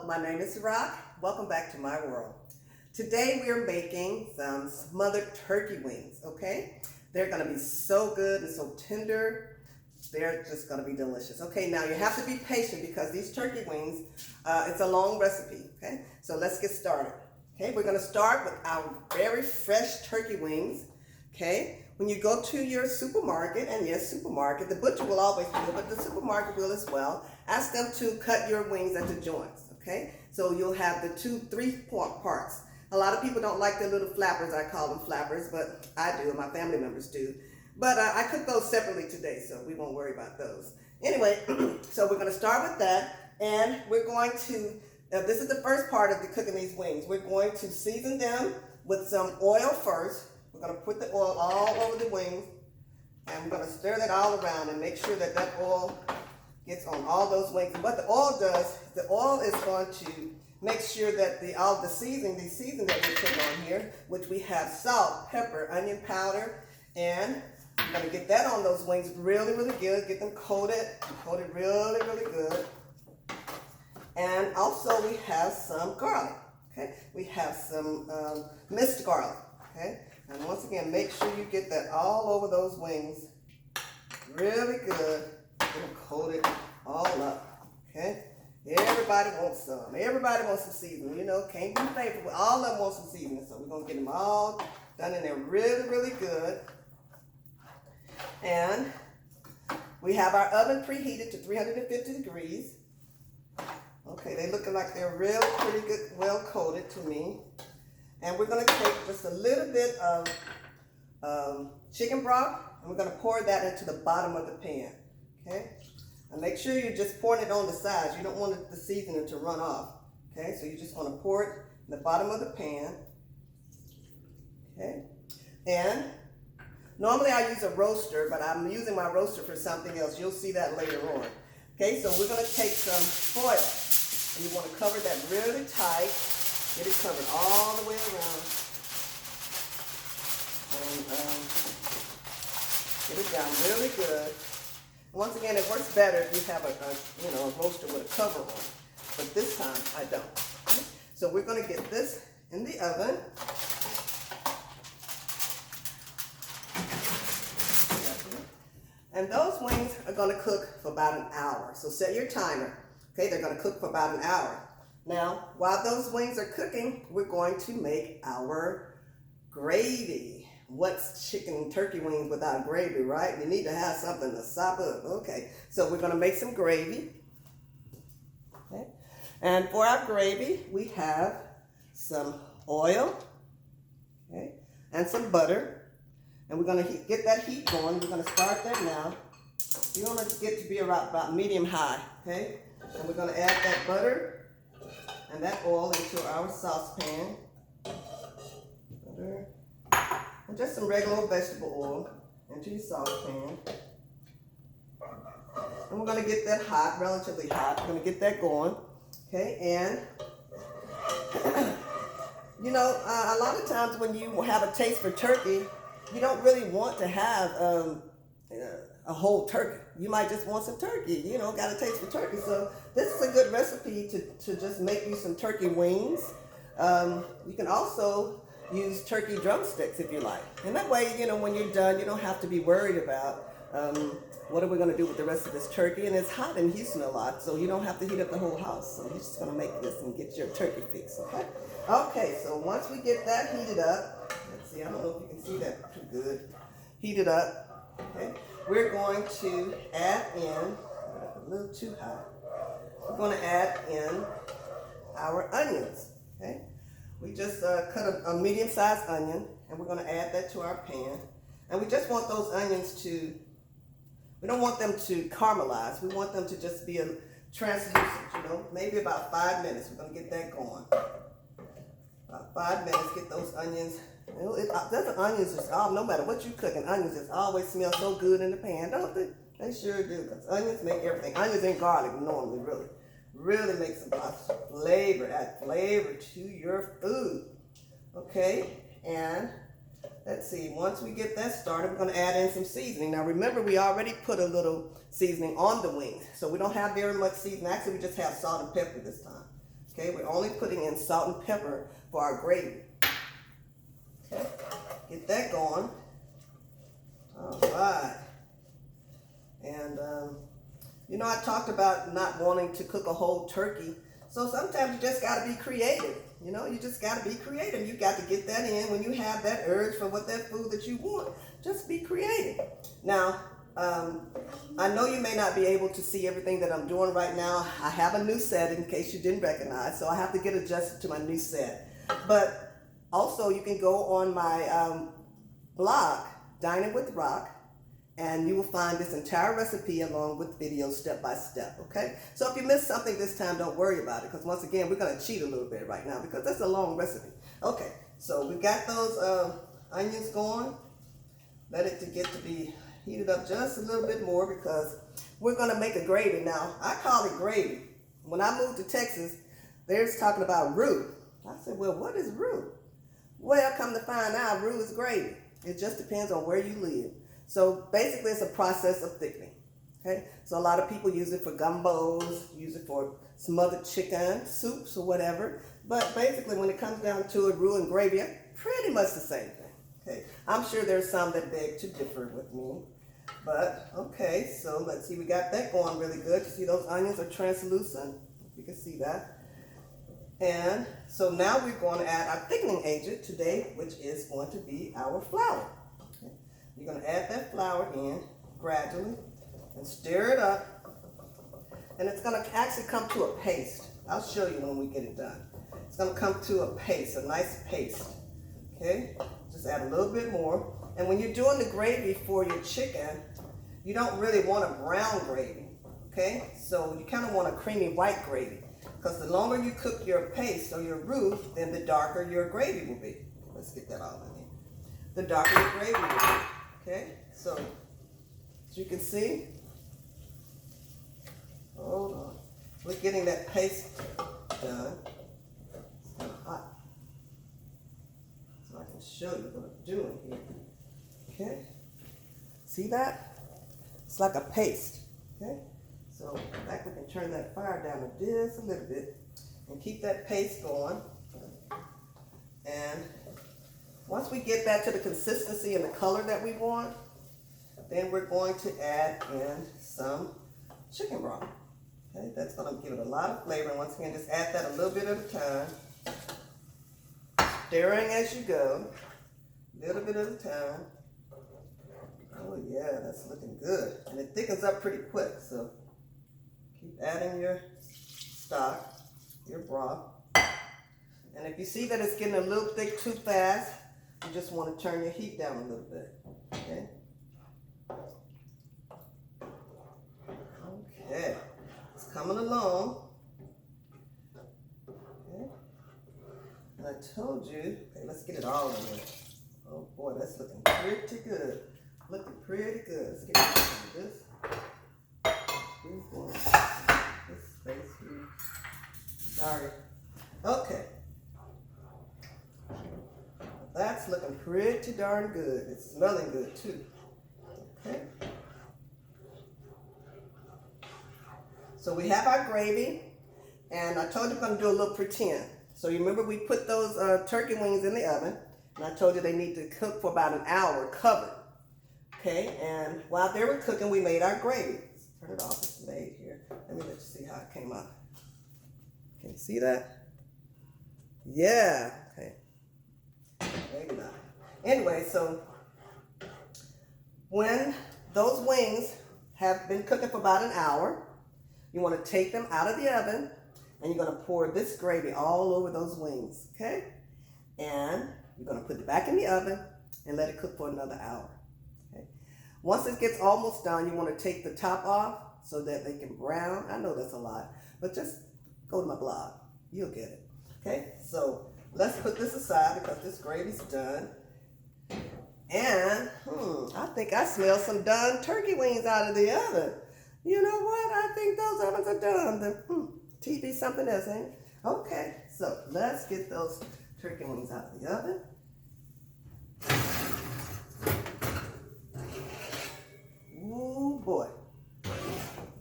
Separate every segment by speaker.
Speaker 1: My name is Rock. Welcome back to my world. Today we are making some smothered turkey wings, okay? They're gonna be so good and so tender. They're just gonna be delicious. Okay, now you have to be patient because these turkey wings, it's a long recipe, okay? So let's get started. Okay, we're gonna start with our very fresh turkey wings, okay? When you go to your supermarket, and yes, supermarket, the butcher will always do it, but the supermarket will as well, ask them to cut your wings into joints, okay? So you'll have the three parts. A lot of people don't like the little flappers, I call them flappers, but I do, and my family members do. But I cook those separately today, so we won't worry about those. Anyway, so we're gonna start with that, and we're going to, this is the first part of the cooking these wings. We're going to season them with some oil first. We're going to put the oil all over the wings, and we're going to stir that all around and make sure that that oil gets on all those wings. And what the oil does, the oil is going to make sure that all the seasoning that we're putting on here, which we have salt, pepper, onion powder, and we're going to get that on those wings really, really good. Get them coated really, really good. And also we have some garlic, okay? We have some minced garlic, okay? And once again, make sure you get that all over those wings really good. Get them coated all up, okay? Everybody wants some. Everybody wants some seasoning, you know, can't be faithful. All of them want some seasoning, so we're gonna get them all done in there really, really good. And we have our oven preheated to 350 degrees. Okay, they're looking like they're real pretty good, well coated to me. And we're gonna take just a little bit of chicken broth, and we're gonna pour that into the bottom of the pan, okay? And make sure you're just pouring it on the sides. You don't want the seasoning to run off, okay? So you just wanna pour it in the bottom of the pan, okay? And normally I use a roaster, but I'm using my roaster for something else. You'll see that later on. Okay, so we're gonna take some foil, and you wanna cover that really tight. Get it covered all the way around. And get it down really good. And once again, it works better if you have a roaster with a cover on it. But this time, I don't. Okay? So we're gonna get this in the oven. And those wings are gonna cook for about an hour. So set your timer. Okay, they're gonna cook for about an hour. Now, while those wings are cooking, we're going to make our gravy. What's chicken and turkey wings without gravy, right? You need to have something to sop up. Okay, so we're gonna make some gravy. Okay, and for our gravy, we have some oil, okay, and some butter. And we're gonna get that heat going. We're gonna start that now. You want to get to be about medium high, okay? And we're gonna add that butter and that oil into our saucepan. Butter. And just some regular old vegetable oil into your saucepan. And we're gonna get that hot, relatively hot. We're gonna get that going, okay? And you know, a lot of times when you have a taste for turkey, you don't really want to have a whole turkey. You might just want some turkey, you know, got a taste for turkey. So this is a good recipe to just make you some turkey wings. You can also use turkey drumsticks if you like. And that way, you know, when you're done, you don't have to be worried about what are we gonna do with the rest of this turkey. And it's hot in Houston a lot, so you don't have to heat up the whole house. So you're just gonna make this and get your turkey fix, okay? Okay, so once we get that heated up, let's see, I don't know if you can see that too good. Heated up, okay? We're going to add in, a little too hot. We're gonna add in our onions, okay? We just cut a medium-sized onion, and we're gonna add that to our pan. And we just want those onions we don't want them to caramelize. We want them to just be translucent, you know, maybe about 5 minutes. We're gonna get that going. About 5 minutes, get those onions. You know, the onions is no matter what you cooking, onions just always smell so good in the pan, don't they? They sure do, because onions make everything. Onions and garlic normally really makes a lot of flavor, add flavor to your food. Okay, and let's see, once we get that started, we're gonna add in some seasoning. Now remember, we already put a little seasoning on the wings, so we don't have very much seasoning. Actually, we just have salt and pepper this time. Okay, we're only putting in salt and pepper for our gravy. Okay, get that going. All right. And, you know, I talked about not wanting to cook a whole turkey. So sometimes you just got to be creative. You know, you just got to be creative. You got to get that in when you have that urge for what that food that you want. Just be creative. Now, I know you may not be able to see everything that I'm doing right now. I have a new set in case you didn't recognize, so I have to get adjusted to my new set. But also you can go on my blog, Dining with Rock, and you will find this entire recipe along with videos step by step, okay? So if you missed something this time, don't worry about it, because once again, we're gonna cheat a little bit right now because that's a long recipe. Okay, so we got those onions going. Let it get to be heated up just a little bit more because we're gonna make a gravy. Now, I call it gravy. When I moved to Texas, they're talking about roux. I said, well, what is roux? Well, come to find out, roux is gravy. It just depends on where you live. So basically, it's a process of thickening. Okay, so a lot of people use it for gumbos, use it for smothered chicken soups or whatever. But basically, when it comes down to it, roux and gravy are pretty much the same thing. Okay, I'm sure there's some that beg to differ with me. But, okay, so let's see, we got that going really good. You see those onions are translucent. You can see that. And so now we're going to add our thickening agent today, which is going to be our flour. Okay. You're going to add that flour in gradually and stir it up. And it's going to actually come to a paste. I'll show you when we get it done. It's going to come to a paste, a nice paste. Okay, just add a little bit more. And when you're doing the gravy for your chicken, you don't really want a brown gravy, okay? So you kind of want a creamy white gravy because the longer you cook your paste or your roux, then the darker your gravy will be. Let's get that all in there. The darker your gravy will be, okay? So as you can see, hold on. We're getting that paste done. It's kind of hot. So I can show you what I'm doing here. Okay, see that? It's like a paste, okay? So in fact, we can turn that fire down just a little bit and keep that paste going. And once we get that to the consistency and the color that we want, then we're going to add in some chicken broth. Okay, that's gonna give it a lot of flavor. And once again, just add that a little bit at a time. Stirring as you go, a little bit at a time. Oh yeah, that's looking good. And it thickens up pretty quick, so keep adding your stock, your broth. And if you see that it's getting a little thick too fast, you just want to turn your heat down a little bit, okay? Okay, it's coming along. Okay, and I told you, okay, let's get it all in there. Oh boy, that's looking pretty good. Looking pretty good. Let's get rid of this. This space here. Sorry. Okay. That's looking pretty darn good. It's smelling good too. Okay. So we have our gravy, and I told you we're going to do a little pretend. So you remember we put those turkey wings in the oven, and I told you they need to cook for about an hour covered. Okay, and while they were cooking, we made our gravy. Let's turn it off, it's made here. Let me let you see how it came out. Can you see that? Yeah, okay. Maybe not. Anyway, so when those wings have been cooking for about an hour, you want to take them out of the oven, and you're going to pour this gravy all over those wings, okay? And you're going to put it back in the oven and let it cook for another hour. Once it gets almost done, you want to take the top off so that they can brown. I know that's a lot, but just go to my blog. You'll get it. Okay, so let's put this aside because this gravy's done. And I think I smell some done turkey wings out of the oven. You know what? I think those ovens are done. The TV something else, ain't it? Okay, so let's get those turkey wings out of the oven. Ooh, boy.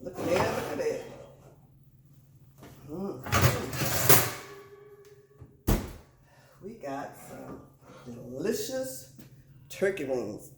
Speaker 1: Look at that, look at that. got some delicious turkey wings.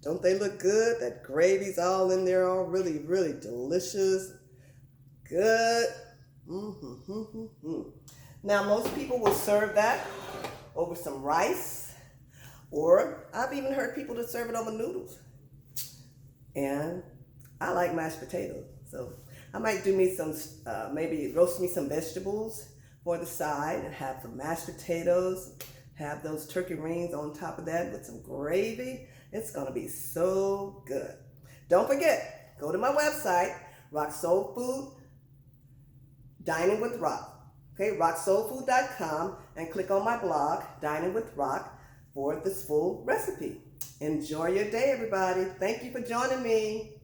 Speaker 1: Don't they look good? That gravy's all in there, all really, really delicious. Good. Now, most people will serve that over some rice, or I've even heard people that serve it over noodles. And I like mashed potatoes, so I might do me some, maybe roast me some vegetables for the side and have some mashed potatoes, have those turkey wings on top of that with some gravy. It's gonna be so good. Don't forget, go to my website, Rock Soul Food, Dining with Rock. Okay, rocksoulfood.com, and click on my blog, Dining with Rock, for this full recipe. Enjoy your day, everybody. Thank you for joining me.